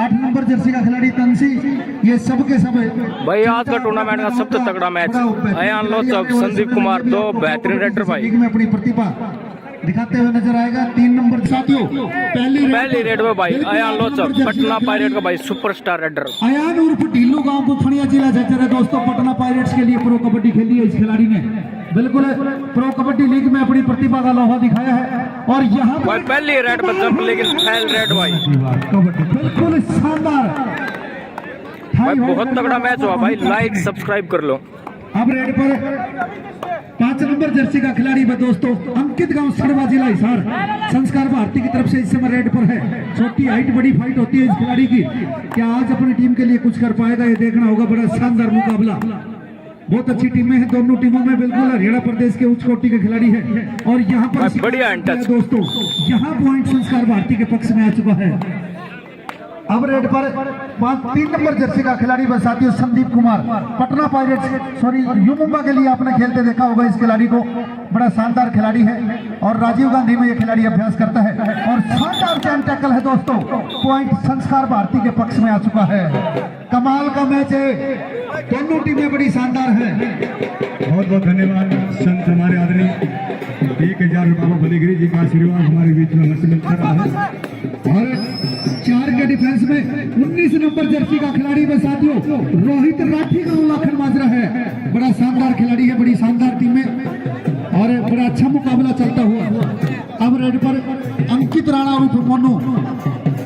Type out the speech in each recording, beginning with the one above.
8 number Jersey का खिलाड़ी तंसी, ये सब के सब भाई आज का टूर्नामेंट का सबसे तगड़ा मैच अयान लोचक संदीप कुमार, दो बेहतरीन रेडर भाई लीग में अपनी प्रतिभा दिखाते हुए नजर आएगा। 3 नंबर साथियों पहली रेड में भाई अयान लोचक पटना पायरेट का भाई सुपरस्टार रेडर। अयान उर्फ ढीलू गांव बुफनिया जिला झज्जर है दोस्तों। पटना पायरेट्स के लिए प्रो कबड्डी खेली है इस खिलाड़ी ने, बिल्कुल प्रो कबड्डी लीग में अपनी प्रतिभा का लोहा दिखाया है। और यहाँ पर पहली रेड पर जंप लेकिन फेल रेड भाई, कबड्डी बिल्कुल शानदार भाई बहुत तगड़ा मैच हुआ भाई, लाइक सब्सक्राइब कर लो। अब रेड पर 5 नंबर जर्सी का खिलाड़ी है दोस्तों, अंकित गांव सड़वा जिला हिसार, संस्कार भारती की तरफ से इस समय रेड पर है। छोटी हाइट बड़ी फाइट होती है इस खिलाड़ी की, क्या आज अपनी टीम के लिए कुछ कर पाएगा ये देखना होगा। बड़ा शानदार मुकाबला, बहुत अच्छी टीमें हैं दोनों टीमों में, बिल्कुल हरियाणा प्रदेश के उच्च कोटि के खिलाड़ी है। और यहाँ पर बढ़िया दोस्तों यहाँ पॉइंट संस्कार भारती के पक्ष में आ चुका है। अब रेड पर 3 नंबर जर्सी का खिलाड़ी बस साथियों Sandeep Kumar, Patna pirates sorry you Mumba के लिए आपने खेलते देखा होगा इस खिलाड़ी को, बड़ा शानदार खिलाड़ी है और राजीव गांधी में ये खिलाड़ी अभ्यास करता है और शानदार चैन टैकल है दोस्तों। पॉइंट संस्कार भारती के पक्ष में आ चुका है। कमाल का मैच है, दोनों टीमें बड़ी शानदार है। बहुत बहुत धन्यवाद संत हमारे आदरणीय 1000 बाबा बलीगिरी जी का आशीर्वाद हमारे बीच में हमें मिलता रहा है। और 4 के डिफेंस में 19 नंबर जर्सी का खिलाड़ी में साथियों रोहित राठी का लाखन माजरा है, बड़ा शानदार खिलाड़ी है, बड़ी शानदार टीम है और बड़ा अच्छा मुकाबला चलता हुआ। अब रेड पर अंकित राणा उर्फ मोनू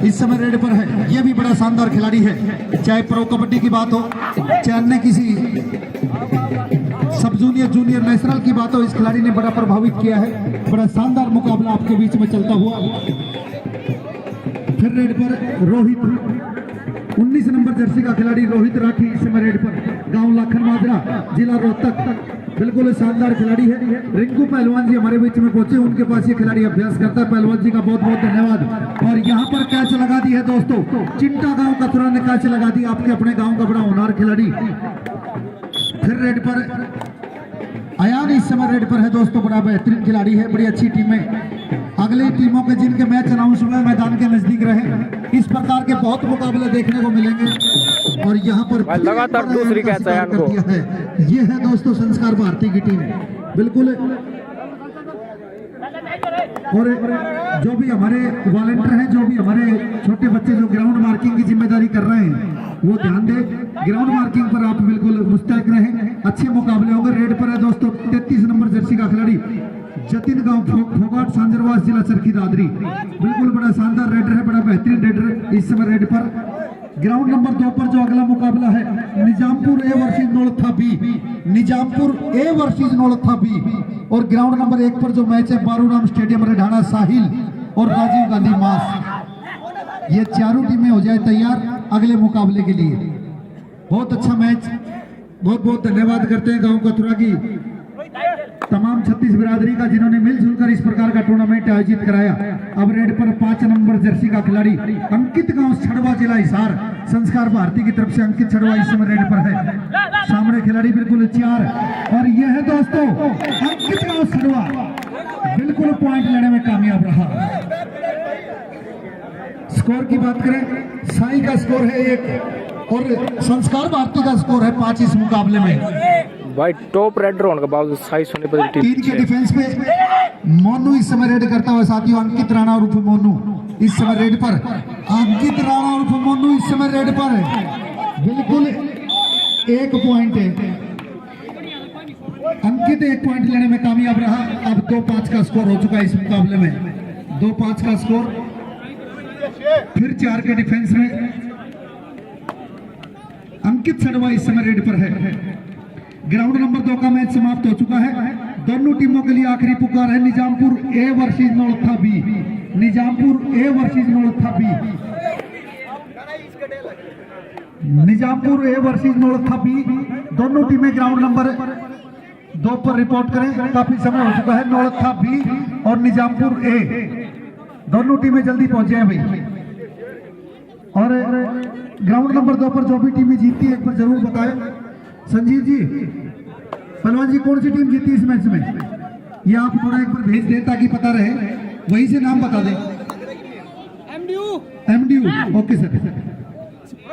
इस समय रेड पर है, ये भी बड़ा शानदार खिलाड़ी है। चाहे प्रो कबड्डी की बात हो, चाहे अन्य किसी सब जूनियर नेशनल की बात हो, इस खिलाड़ी ने बड़ा प्रभावित किया है। बड़ा शानदार मुकाबला आपके बीच में चलता हुआ। फिर रेड पर रोहित 19 नंबर जर्सी का खिलाड़ी रोहित राठी इस समय रेड पर, गांव लाखन माजरा जिला रोहतक, बिल्कुल शानदार खिलाड़ी है। रिंकू पहलवान जी हमारे बीच में पहुंचे, उनके पास ये खिलाड़ी अभ्यास करता है, पहलवान जी का बहुत बहुत धन्यवाद। और यहाँ पर कैच लगा दी है दोस्तों, चिंटा गांव कथुरा ने कैच लगा दी, आपके अपने गांव का बड़ा होनहार खिलाड़ी। फिर रेड पर अयान इस समय रेड पर है दोस्तों, बड़ा बेहतरीन खिलाड़ी है, बड़ी अच्छी टीम है। अगली टीमों के जिनके मैच अनाउंस हुए मैदान के नजदीक रहे, इस प्रकार के बहुत मुकाबले देखने को मिलेंगे। और यहाँ पर लगातार दूसरी कैच अयान को है, ये है दोस्तों संस्कार भारती की टीम, बिल्कुल। और जो भी हमारे वॉलंटियर हैं, जो भी हमारे छोटे बच्चे जो ग्राउंड मार्किंग की जिम्मेदारी कर रहे हैं, वो ध्यान दें, ग्राउंड मार्किंग पर आप बिल्कुल मुस्तैद रहें, अच्छे मुकाबले होंगे। रेड पर है दोस्तों 33 नंबर जर्सी का खिलाड़ी जतिन गांव फोगाट सांजरवास जिला चरखी दादरी, बिल्कुल बड़ा शानदार रेडर है, बड़ा बेहतरीन रेडर इस समय रेड पर। ग्राउंड नंबर 2 पर जो अगला मुकाबला है Nizampur A versus Naultha B, Nizampur A versus Naultha B. और ग्राउंड नंबर 1 पर जो मैच है बारूराम स्टेडियम रेढाना साहिल और राजीव गांधी मास, ये चारों टीमें हो जाए तैयार अगले मुकाबले के लिए। बहुत अच्छा मैच, बहुत बहुत धन्यवाद करते हैं गांव कथुरा की तमाम 36 बिरादरी का जिन्होंने मिलजुल कर इस प्रकार का टूर्नामेंट आयोजित कराया। अब रेड पर 5 नंबर जर्सी का खिलाड़ी अंकित गांव छड़वा जिला हिसार, संस्कार भारती की तरफ से अंकित छड़वा इस समय रेड पर है। सामने खिलाड़ी बिल्कुल 4 और यह है दोस्तों अंकित गांव छड़वा, बिल्कुल पॉइंट लेने में कामयाब रहा। स्कोर की बात करें, साई का स्कोर है 1 और संस्कार भारती का स्कोर है 5 इस मुकाबले में। भाई टॉप रेडर होने के बावजूद साई सोनीपत की 3 के डिफेंस पे मोनू इस समय रेड करता हुआ साथियों, अंकित राणा उर्फ मोनू इस समय रेड पर, अंकित राणा उर्फ मोनू इस समय रेड पर है, बिल्कुल 1 पॉइंट है। अंकित 1 पॉइंट लेने में कामयाब रहा। अब 2-5 का स्कोर हो चुका है इस मुकाबले में, 2-5 का स्कोर। फिर 4 के डिफेंस में अंकित छड़वा इस समय रेड पर है। ग्राउंड नंबर 2 का मैच समाप्त हो चुका है। दोनों टीमों के लिए आखिरी पुकार है Nizampur A versus Naultha B, Nizampur A versus Naultha B, Nizampur A versus Naultha B. दोनों टीमें ग्राउंड नंबर 2 पर रिपोर्ट करें, काफी समय हो चुका है। नौलथा बी और निजामपुर ए, दोनों टीमें जल्दी पहुंचे हैं भाई। और ग्राउंड नंबर 2 पर जो भी टीमें जीतती है एक बार जरूर बताएं। संजीव जी, पहलवान जी, कौन सी टीम जीती इस मैच में? ये आप थोड़ा एक बार भेज दें ताकि पता रहे, वहीं से नाम बता दें। MDU, okay sir.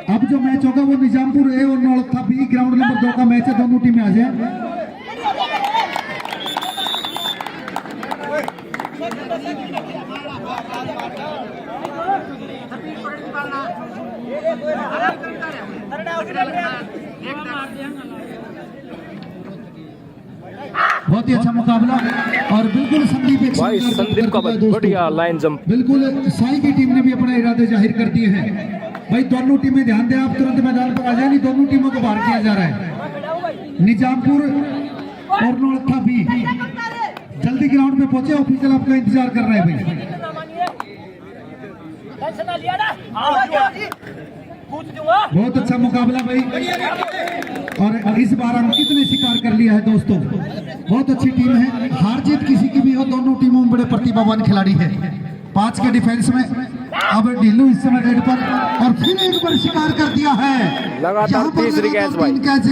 अब जो मैच होगा वो निजामपुर ए और नौलखा बी ग्राउंड नंबर 2 का मैच है। दोनों टीमें आ जाए। बहुत ही अच्छा मुकाबला और बिल्कुल संदीप एक भाई संदीप का बढ़िया लाइन जंप। बिल्कुल साई की टीम ने भी अपने इरादे जाहिर कर दिए हैं। भाई दोनों टीमें ध्यान दें, आप तुरंत मैदान पर आ जाए, नहीं दोनों टीमों को बाहर किया जा रहा है। निजामपुर और नौलखा भी जल्दी ग्राउंड पे पहुंचे, ऑफिशियल आपका इंतजार कर रहे हैं भाई। बहुत अच्छा मुकाबला भाई और इस बार अंकित ने शिकार कर लिया है दोस्तों। बहुत अच्छी टीम है, हार जीत किसी की भी हो, दोनों टीमों में बड़े प्रतिभावान खिलाड़ी है। 5 के डिफेंस में अब ढीलू इस समय रेड पर और फिर एक बार शिकार कर दिया है। लगातार तीसरी कैच भाई, 3 कैच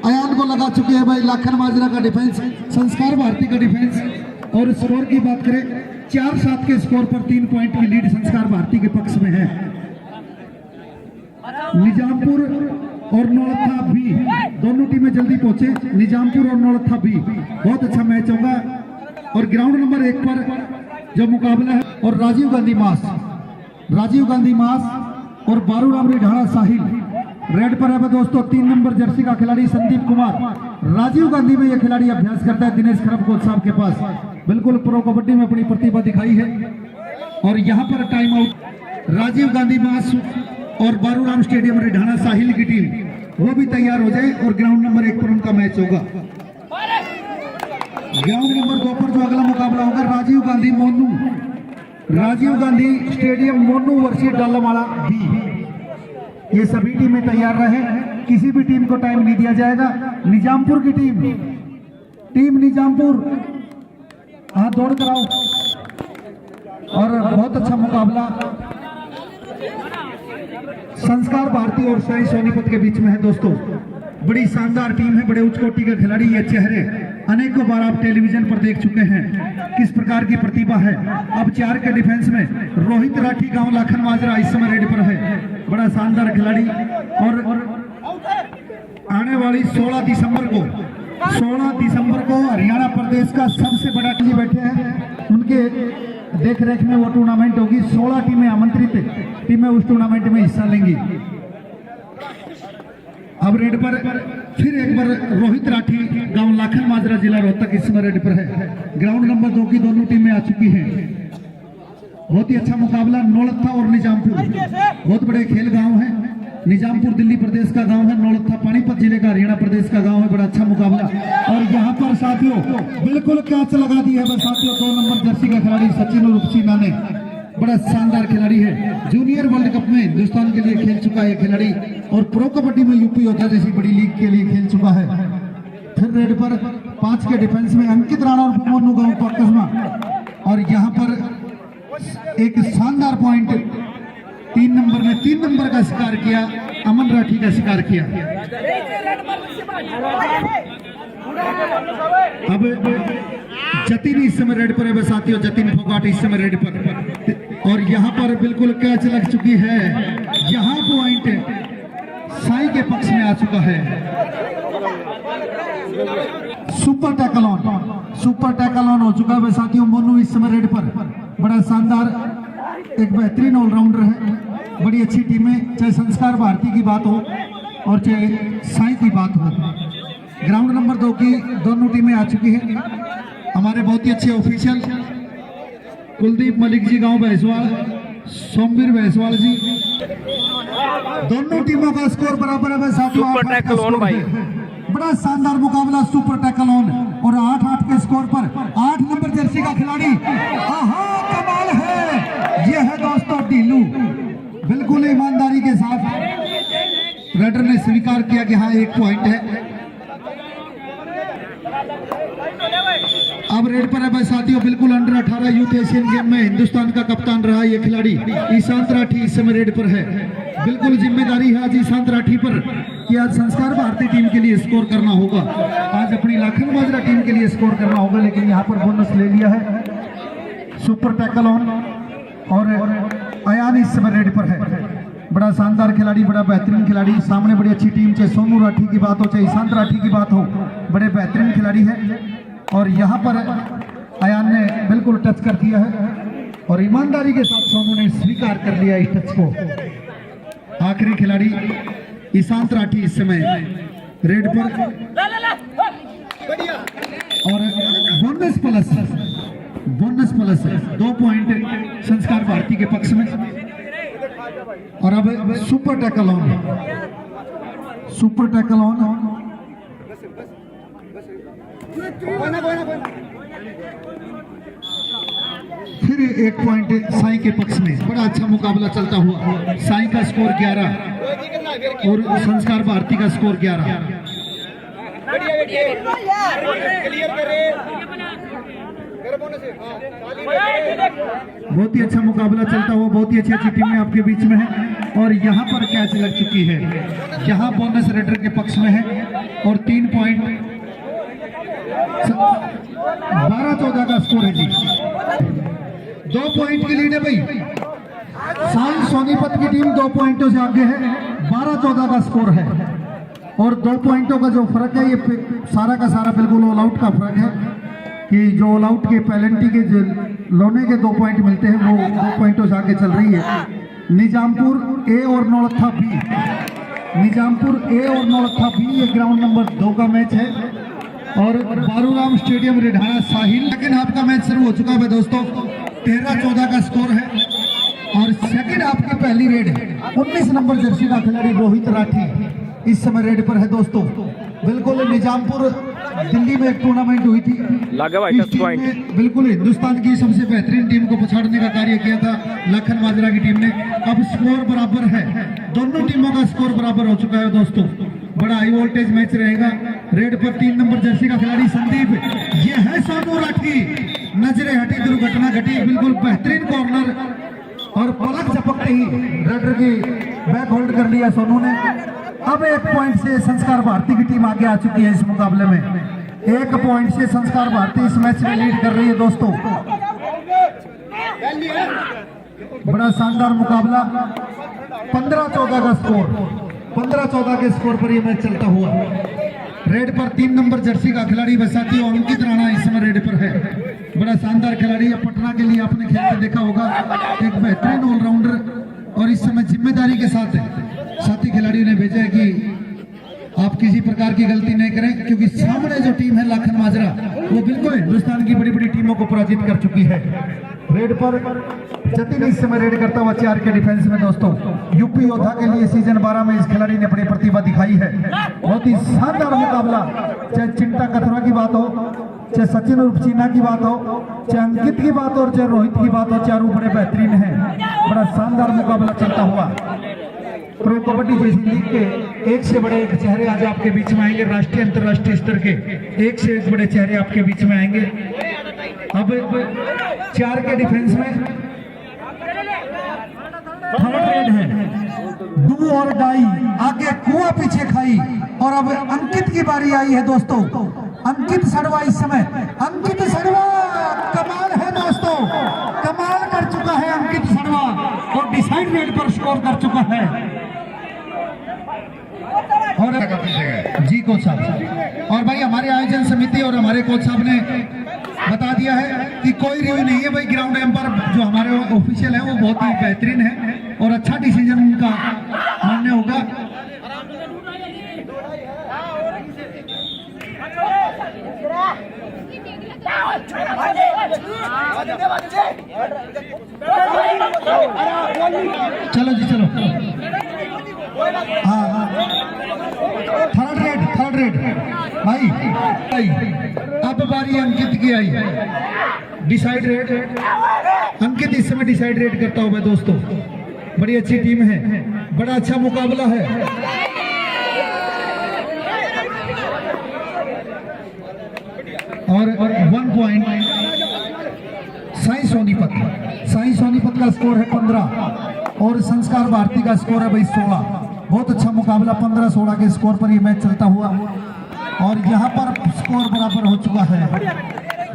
अयान को लगा चुके हैं भाई। लाखन माजरा का डिफेंस, संस्कार भारती का डिफेंस। और स्कोर की बात करें 4-7 के स्कोर पर 3 पॉइंट की लीड संस्कार भारती के पक्ष में है। निजामपुर और नौलखा भी दोनों टीमें जल्दी पहुंचे। निजामपुर और नौलखा भी बहुत अच्छा मैच होगा। और ग्राउंड नंबर 1 पर जो मुकाबला है और राजीव गांधी मास और बारूराम रिढाणा साहिल रेड पर है दोस्तों। 3 नंबर जर्सी का खिलाड़ी संदीप कुमार राजीव गांधी में यह खिलाड़ी अभ्यास करता है दिनेश खरबकोट साहब के पास। बिल्कुल प्रो कबड्डी में अपनी प्रतिभा दिखाई है। और यहाँ पर टाइम आउट राजीव गांधी मास और बारूराम स्टेडियम रिढाणा साहिल की टीम वो भी तैयार हो जाए और ग्राउंड नंबर 1 पर उनका मैच होगा। ग्राउंड नंबर 2 पर जो अगला मुकाबला होगा Rajiv Gandhi stadium Monu versus Dalamala B. ये सभी टीमें तैयार रहे, किसी भी टीम को टाइम नहीं दिया जाएगा। निजामपुर की टीम निजामपुर हाथ दौड़ कराओ। और बहुत अच्छा मुकाबला संस्कार भारती और साई सोनीपत के बीच में है दोस्तों। बड़ी शानदार टीम है, बड़े उच्च कोटि के खिलाड़ी। ये चेहरे अनेकों बार आप टेलीविजन पर देख चुके हैं किस प्रकार की प्रतिभा है। अब 4 के डिफेंस में रोहित राठी गांव लाखन माजरा इस समय रेड पर है, बड़ा शानदार खिलाड़ी। और आने वाली 16 दिसंबर को हरियाणा प्रदेश का सबसे बड़ा टीम बैठे हैं, उनके देख रेख में वो टूर्नामेंट होगी। 16 टीमें आमंत्रित टीमें उस टूर्नामेंट में हिस्सा लेंगी। अब रेड पर फिर एक बार रोहित राठी गांव लाखन माजरा जिला रोहतक इस समय रेड पर है। ग्राउंड नंबर 2 की दोनों टीमें आ चुकी हैं। बहुत ही अच्छा मुकाबला। नौलखा और निजामपुर बहुत बड़े खेल गांव है। निजामपुर दिल्ली प्रदेश का गांव है, नौलखा पानीपत जिले का हरियाणा प्रदेश का गांव है। बड़ा अच्छा मुकाबला। और यहाँ पर साथियों बिल्कुल कैच लगा दी है साथियों। 2 नंबर जर्सी का खिलाड़ी सचिन उर्फ चीना ने, बड़ा शानदार खिलाड़ी है। जूनियर वर्ल्ड कप में हिंदुस्तान के लिए खेल चुका है खिलाड़ी और प्रो कबड्डी में यूपी योद्धा जैसी बड़ी लीग के लिए खेल चुका है। फिर रेड पर 5 के डिफेंस में अंकित राणा और मोनू गांव पक्कसमा। और यहाँ पर एक शानदार पॉइंट 3 नंबर में 3 नंबर का शिकार किया, अमन राठी का शिकार किया। अब जतिन इस समय रेड पर है साथियों। जतिन फोगाट इस समय रेड पर और यहाँ पर बिल्कुल कैच लग चुकी है। यहाँ पॉइंट साई के पक्ष में आ चुका है। सुपर टैकल ऑन हो चुका है साथियों। मोनू इस समय रेड पर, बड़ा शानदार एक बेहतरीन ऑलराउंडर है। बड़ी अच्छी टीम है, चाहे संस्कार भारती की बात हो और चाहे साई की बात हो। ग्राउंड नंबर 2 की दोनों टीमें आ चुकी हैं। हमारे बहुत ही अच्छे ऑफिशियल कुलदीप मलिक जी गांव भैंसवाल, सोमवीर भैंसवाल जी, दोनों टीमों का स्कोर बराबर है साथियों। सुपर टैकल ऑन भाई, बड़ा शानदार मुकाबला सुपर टैकल ऑन और 8-8 के स्कोर पर 8 नंबर जर्सी का खिलाड़ी। कमाल है ये है दोस्तों ढीलू। बिल्कुल ईमानदारी के साथ रेडर ने स्वीकार किया कि हाँ 1 पॉइंट है। अब रेड पर है साथियों बिल्कुल अंडर 18 यूथ एशियन गेम में हिंदुस्तान का कप्तान रहा ये खिलाड़ी ईशांत राठी इस समय रेड पर है। बिल्कुल जिम्मेदारी है आज ईशांत राठी पर कि आज संस्कार भारती टीम के लिए स्कोर करना होगा, आज अपनी लाखन माजरा टीम के लिए स्कोर करना होगा। लेकिन यहाँ पर बोनस ले लिया है। सुपर टैकल ऑन और अयान इस समय रेड पर है। बड़ा शानदार खिलाड़ी, बड़ा बेहतरीन खिलाड़ी। सामने बड़ी अच्छी टीम, चाहे सोनू राठी की बात हो चाहे ईशांत राठी की बात हो, बड़े बेहतरीन खिलाड़ी है। और यहाँ पर अयान ने बिल्कुल टच कर दिया है और ईमानदारी के साथ सोनू ने स्वीकार कर लिया इस टच को। आखिरी खिलाड़ी ईशांत राठी इस समय रेड पर और बोनस प्लस 2 पॉइंट संस्कार भारती के पक्ष में। और अब सुपर टैकल ऑन फिर 1 पॉइंट साई के पक्ष में। बड़ा अच्छा मुकाबला चलता हुआ, साई का स्कोर 11 और संस्कार भारती का स्कोर 11। बहुत ही अच्छा मुकाबला चलता हुआ, बहुत ही अच्छी टीमें आपके बीच में है। और यहाँ पर कैच लग चुकी है, यहाँ बोनस रेडर के पक्ष में है और 3 पॉइंट 12-14 का स्कोर है जी। 2 पॉइंट की लीड है भाई। साई सोनीपत की टीम 2 पॉइंटों से आगे है, 12-14 का स्कोर है। और 2 पॉइंटों का जो फर्क है, ये सारा का सारा बिल्कुल ऑल आउट का फर्क है कि जो ऑल आउट के पेनल्टी के जो लोने के 2 पॉइंट मिलते हैं, वो 2 पॉइंटों से आगे चल रही है। निजामपुर ए और नौलखा बी, निजामपुर ए और नौलखा बी, ये ग्राउंड नंबर 2 का मैच है। और बारूराम स्टेडियम रिढाना साहिल। सेकेंड हाफ का मैच शुरू हो चुका है दोस्तों, 13-14 का स्कोर है। और सेकेंड हाफ की पहली रेड 19 नंबर जर्सी का खिलाड़ी रोहित राठी इस समय रेड पर है दोस्तों। बिल्कुल निजामपुर दिल्ली में एक टूर्नामेंट हुई थी, इस टीम ने बिल्कुल हिंदुस्तान की सबसे बेहतरीन टीम को पछाड़ने का कार्य किया था लखन माजरा की टीम ने। अब स्कोर बराबर है, दोनों टीमों का स्कोर बराबर हो चुका है दोस्तों। बड़ा हाई वोल्टेज मैच रहेगा। रेड पर 3 नंबर जर्सी का खिलाड़ी संदीप, ये है सोनू राठी। नजरे हटी, दुर्घटना घटी, बिल्कुल बेहतरीन कॉर्नर और पलक झपकते ही रेडर की बैक होल्ड कर लिया सोनू ने। अब 1 पॉइंट से संस्कार भारती की टीम आगे आ चुकी है इस मुकाबले में। 1 पॉइंट से संस्कार भारती इस मैच में लीड कर रही है दोस्तों। बड़ा शानदार मुकाबला, 15-14 का स्कोर, 15-14 के स्कोर पर यह मैच चलता हुआ। रेड पर 3 नंबर जर्सी का खिलाड़ी बसाती और अंकित राणा इस समय रेड पर है। बड़ा शानदार खिलाड़ी है, पटना के लिए आपने खेलते देखा होगा, एक बेहतरीन ऑलराउंडर। और इस समय जिम्मेदारी के साथ साथी खिलाड़ियों ने भेजा है कि आप किसी प्रकार की गलती नहीं करें, क्योंकि सामने जो टीम है लखन माजरा, वो बिल्कुल हिंदुस्तान की बड़ी बड़ी टीमों को पराजित कर चुकी है। रेड पर जतिन इस समय रेड करता हुआ 4 के डिफेंस में दोस्तों। यूपी योद्धा के लिए सीजन 12 में इस खिलाड़ी ने अपनी प्रतिभा दिखाई है। बहुत ही शानदार मुकाबला, चाहे चिंता कथुरा की बात हो, चाहे सचिन उर्फ चीना की बात हो, चाहे अंकित की बात हो और चाहे रोहित की बात हो, चारों बड़े बेहतरीन हैं। बड़ा शानदार मुकाबला चलता हुआ। प्रो कबड्डी जैसी लीग के एक से बड़े चेहरे आज आपके बीच में आएंगे। राष्ट्रीय अंतर्राष्ट्रीय स्तर के एक से एक बड़े चेहरे आपके बीच में आएंगे। अब 4 के डिफेंस में थर्ड रेड है, डू और डाई, आगे कुआं पीछे खाई। और अब अंकित की बारी आई है दोस्तों। अंकित सड़वा इस समय, अंकित सड़वा कमाल है दोस्तों, कमाल कर चुका है अंकित सड़वा और डिसाइड रेड पर स्कोर कर चुका है। और जी कोच साहब, और भाई हमारे आयोजन समिति और हमारे कोच साहब ने बता दिया है कि कोई रिव्यू नहीं है भाई। ग्राउंड एम्पायर जो हमारे ऑफिशियल है वो बहुत ही बेहतरीन है और अच्छा डिसीजन उनका मान्य होगा। चलो जी चलो, हाँ थर्ड रेड भाई। अब बारी अंकित की आई, डिसाइड रेड। अंकित इस समय डिसाइड रेड करता हुआ दोस्तों। बड़ी अच्छी टीम है, बड़ा अच्छा मुकाबला है। और 1 पॉइंट साई सोनीपत का स्कोर है 15 और संस्कार भारती का स्कोर है भाई 16। बहुत अच्छा मुकाबला, 15-16 के स्कोर पर ये मैच चलता हुआ। और यहाँ पर स्कोर बराबर हो चुका है।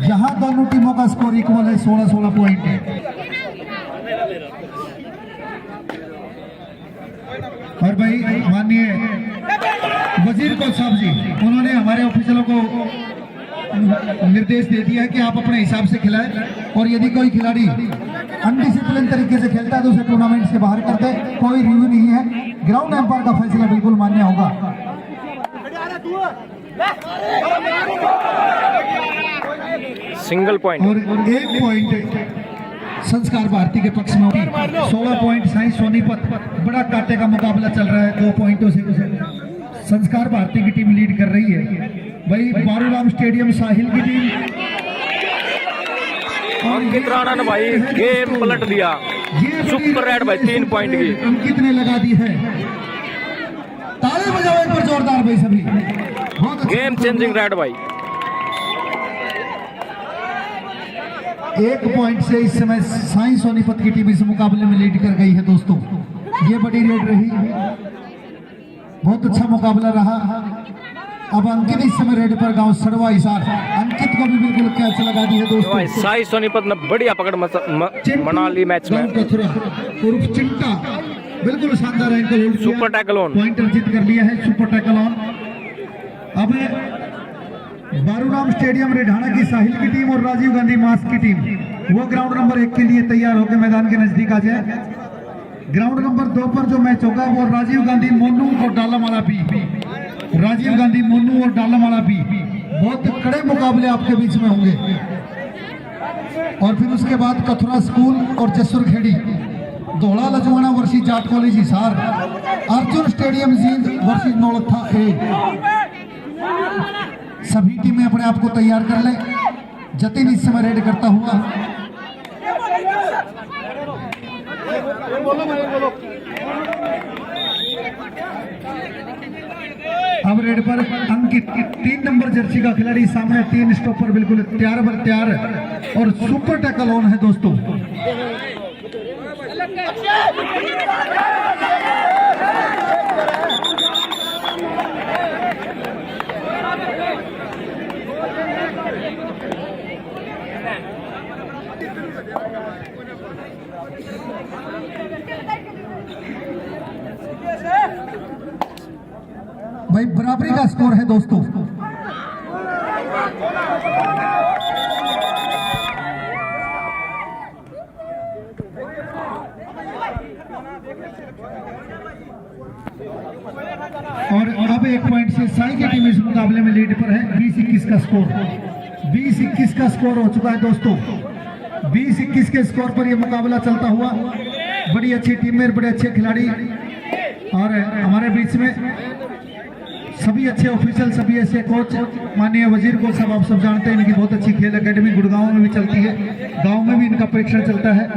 यहाँ दोनों टीमों का स्कोर इक्वल है, 16-16 पॉइंट है। और भाई माननीय वजीर को साहब जी, उन्होंने हमारे ऑफिसरों को निर्देश दे दिया है कि आप अपने हिसाब से खिलाएं और यदि कोई खिलाड़ी अनडिसिप्लिन तरीके से खेलता है तो उसे टूर्नामेंट से बाहर कर दे। कोई रिव्यू नहीं है, ग्राउंड एम्पायर का फैसला बिल्कुल मान्य होगा। सिंगल पॉइंट और 1 पॉइंट संस्कार भारती के पक्ष में, 16 पॉइंट साई सोनीपत। बड़ा कांटे का मुकाबला चल रहा है, 2 पॉइंटों से संस्कार भारती की टीम लीड कर रही है। भाई बारूराम स्टेडियम साहिल की टीम अंकित राणा ने भाई गेम पलट दिया। सुपर रेड भाई 3 पॉइंट की अंकित ने लगा दी है। ताली बजाओ एक बार जोरदार भाई सभी। बहुत गेम चेंजिंग रेड भाई। 1 पॉइंट से इस समय साई सोनीपत की टीम इस मुकाबले में लीड कर गई है दोस्तों। ये बड़ी रेड रही, बहुत अच्छा मुकाबला रहा। अब अंकित इस समय रेड पर गांव सड़वा हिसार, अंकित को भी बिल्कुल कैच लगा दी है दोस्तों। भाई साई सोनीपत ने बढ़िया पकड़ बना ली मैच में। उर्फ चिंटा बिल्कुल शानदार इनको होल्ड किया, सुपर टैकल ऑन, पॉइंट अर्जित कर लिया है। Super tackle on. अब बारूराम स्टेडियम रेढाना की साहिल की टीम और राजीव गांधी मास की टीम वो ग्राउंड नंबर 1 के लिए तैयार होकर मैदान के नजदीक आ जाए। ग्राउंड नंबर 2 पर जो मैच होगा वो राजीव गांधी मोनू और डालामाला बी, राजीव गांधी मोनू और डालामाला बी। बहुत कड़े मुकाबले आपके बीच में होंगे। और फिर उसके बाद कथुरा स्कूल और Jasur Kheri, Dhola Lajwana versus Jat college Hisar, Arjun stadium Jind versus Naulakha A. सभी टीमें अपने आप को तैयार कर लें। जतिन इस समय रेड करता हुआ। अब रेड पर अंकित 3 नंबर जर्सी का खिलाड़ी सामने, 3 स्टॉपर बिल्कुल तैयार बर तैयार और सुपर टैकल ऑन है दोस्तों। भाई बराबरी का स्कोर है दोस्तों। और अब 1 पॉइंट से साई की टीम इस मुकाबले में लीड पर है। 20-21 का स्कोर, 20-21 का स्कोर हो चुका है दोस्तों। 20-21 के स्कोर पर यह मुकाबला चलता हुआ। बड़ी अच्छी टीम में बड़े अच्छे खिलाड़ी और हमारे बीच में सभी अच्छे ऑफिशियल, सभी ऐसे कोच। माननीय वजीर को सब आप सब जानते हैं, इनकी बहुत अच्छी खेल एकेडमी गुड़गांव में भी चलती है, गांव में भी इनका परीक्षण चलता है।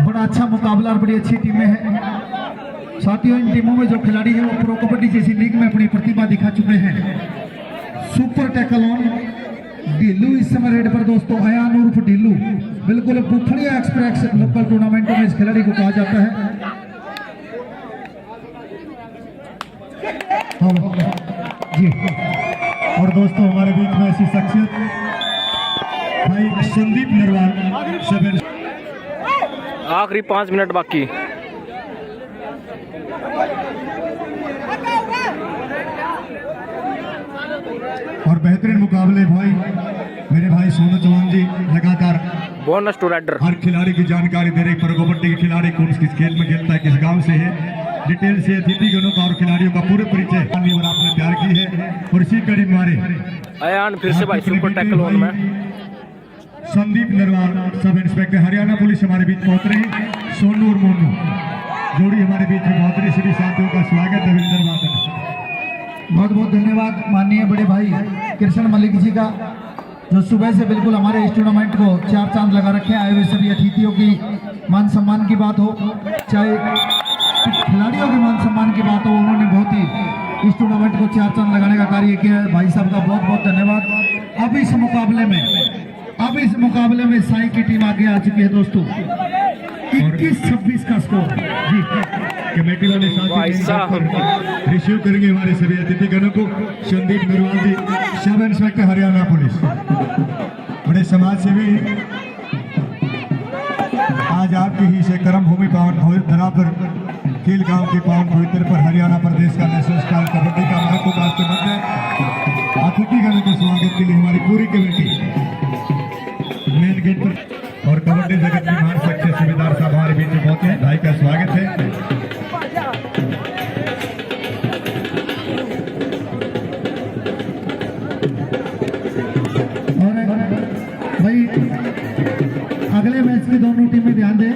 बड़ा अच्छा मुकाबला और बड़ी अच्छी टीमें हैं साथियों। इन टीमों में जो खिलाड़ी हैं वो प्रो कबड्डी जैसी लीग में अपनी प्रतिभा दिखा चुके हैं। सुपर टैकल ऑन, ढिल्लू इस समय रेड पर दोस्तों। अयान उर्फ ढिल्लू, बिल्कुल बुथड़िया एक्सप्रेस लोकल टूर्नामेंटों में इस खिलाड़ी को कहा जाता है। जी, और दोस्तों हमारे बीच में ऐसी शख्सियत भाई संदीप नरवाल, सब आखिरी 5 मिनट बाकी। और बेहतरीन मुकाबले भाई मेरे भाई सोनू चौहान जी लगातार बोनस टू रेडर हर खिलाड़ी की जानकारी दे रहे। पर कबड्डी के खिलाड़ी कौन किस खेल में खेलता है, किस गांव से है, डिटेल से अतिथि गणों का और खिलाड़ियों का पूरे परिचय और आपने तैयार की है। और इसी कड़ी मारे अयान फिर से भाई सुपर टैकल ऑन में। Sandeep Narwal sub inspector Haryana police हमारे बीच पहुंच रहे हैं। सोनू और मोनू जोड़ी हमारे बीच में पहुंच रही। सभी साथियों का स्वागत है। बहुत बहुत धन्यवाद माननीय बड़े भाई कृष्ण मलिक जी का, जो सुबह से बिल्कुल हमारे इस टूर्नामेंट को 4 चांद लगा रखे हैं। आए हुए सभी अतिथियों की मान सम्मान की बात हो, चाहे खिलाड़ियों के मान सम्मान की बात हो, उन्होंने बहुत ही इस टूर्नामेंट को 4 चांद लगाने का कार्य किया है। भाई साहब का बहुत बहुत धन्यवाद। अब इस मुकाबले में साई की टीम आगे आ चुकी है दोस्तों। 21-26 का स्कोर जी। कमेटी वाले साथी रिसीव करेंगे हमारे सभी अतिथि गणों को। संदीप नरवाल जी सब इंस्पेक्टर हरियाणा पुलिस, बड़े समाज सेवी। आज आपकी ही से कर्म भूमि पावन धरा पर खेल गांव के पावन पवित्र पर हरियाणा प्रदेश का नेशनल स्टार कबड्डी का महत्व वास्ते मंच है। अतिथिगणों के स्वागत के लिए हमारी पूरी कमेटी मेन गेट पर और कबड्डी जगत की महान शख्सियत सूबेदार साहब हमारे बीच में बहुत है। भाई का स्वागत है। और भाई अगले मैच की दोनों टीमें ध्यान दें,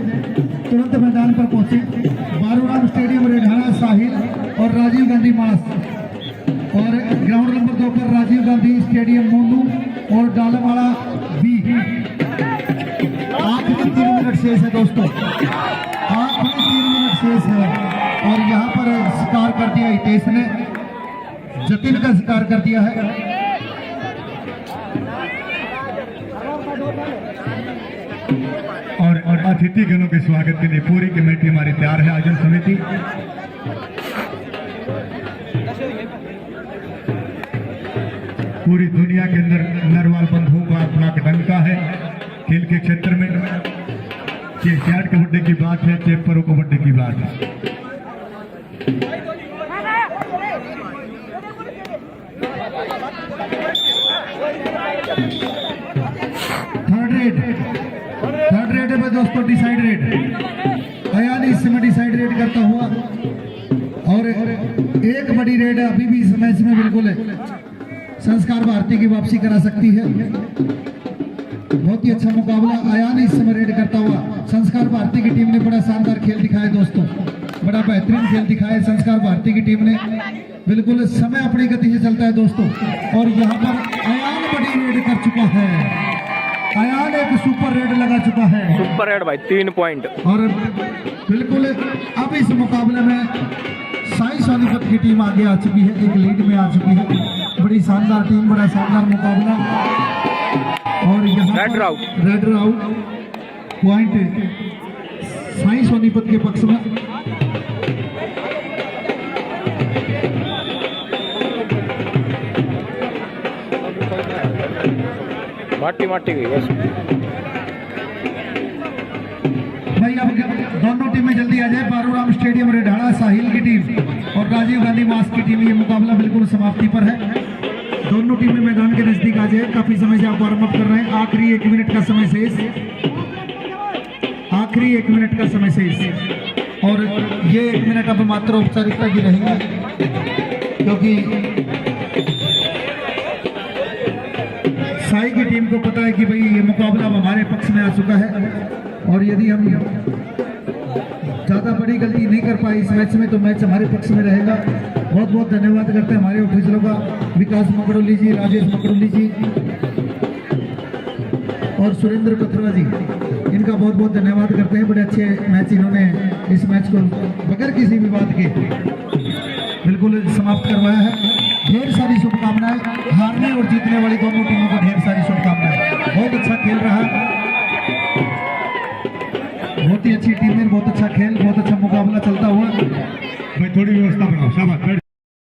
तुरंत मैदान पर पहुंचे। बारूराम स्टेडियम रेढाड़ा साहिल और राजीव गांधी मास, और ग्राउंड नंबर 2 पर राजीव गांधी स्टेडियम मोनू और डालवाड़ा बी। आखिरी 3 मिनट शेष है दोस्तों, आखिरी 3 मिनट शेष है। और यहाँ पर शिकार कर दिया हितेश ने, जतिन का शिकार कर दिया है। और अतिथिगणों के स्वागत के लिए पूरी कमेटी हमारी तैयार है। आयोजन समिति पूरी दुनिया के अंदर नरवाल बंधुओं का अपना डंका है खेल के क्षेत्र में। चाहे कैट कबड्डी की बात है, चाहे प्रो कबड्डी की बात है। थर्ड रेड है दोस्तों, डिसाइड रेड। अयान इस समय डिसाइड रेड करता हुआ, और एक बड़ी रेड अभी भी इस मैच में बिल्कुल है, संस्कार भारती की वापसी करा सकती है। बहुत ही अच्छा मुकाबला अयान इस समय रेड करता हुआ। संस्कार भारती की टीम ने बड़ा शानदार खेल दिखाया दोस्तों, बड़ा बेहतरीन खेल दिखाया संस्कार भारती की टीम ने। बिल्कुल समय अपनी गति से चलता है दोस्तों। और यहाँ पर अयान बड़ी रेड कर चुका है, अयान एक सुपर रेड लगा चुका है। सुपर रेड भाई 3 पॉइंट। और बिल्कुल अब इस मुकाबले में साई सोनीपत की टीम आगे आ चुकी है, एक लीड में आ चुकी है। बड़ी शानदार टीम, बड़ा शानदार मुकाबला। और यहाँ रेड राउट पॉइंट साई सोनीपत के पक्ष में। माटी गई बस भाई। अब दोनों टीमें जल्दी आ जाए। बारूराम स्टेडियम रेढाड़ा साहिल की टीम और राजीव गांधी मास की टीम, ये मुकाबला बिल्कुल समाप्ति पर है। दोनों टीमें मैदान के नजदीक आ जाए। काफी समय से आप वार्म अप कर रहे हैं। आखिरी 1 मिनट का समय शेष, आखिरी 1 मिनट का समय शेष। और ये 1 मिनट अब मात्र औपचारिकता की रहेंगे, क्योंकि साई की टीम को पता है कि भाई ये मुकाबला अब हमारे पक्ष में आ चुका है। और यदि हम ज़्यादा बड़ी गलती नहीं कर पाए इस मैच में, तो मैच हमारे पक्ष में रहेगा। बहुत बहुत धन्यवाद करते हैं हमारे ऑफिसरों का, विकास मकड़ोली जी, राजेश मकड़ोली जी और सुरेंद्र कथुरा जी, इनका बहुत बहुत धन्यवाद करते हैं। बड़े अच्छे मैच इन्होंने इस मैच को बगैर किसी विवाद के बिल्कुल समाप्त करवाया है। ढेर सारी शुभकामनाएं हारने और जीतने वाली दोनों टीमों को, ढेर सारी शुभकामनाएं। बहुत अच्छा खेल रहा, बहुत ही अच्छी टीम है, बहुत अच्छा खेल, बहुत अच्छा मुकाबला चलता हुआ। भाई थोड़ी व्यवस्था बनाओ, शाबाश।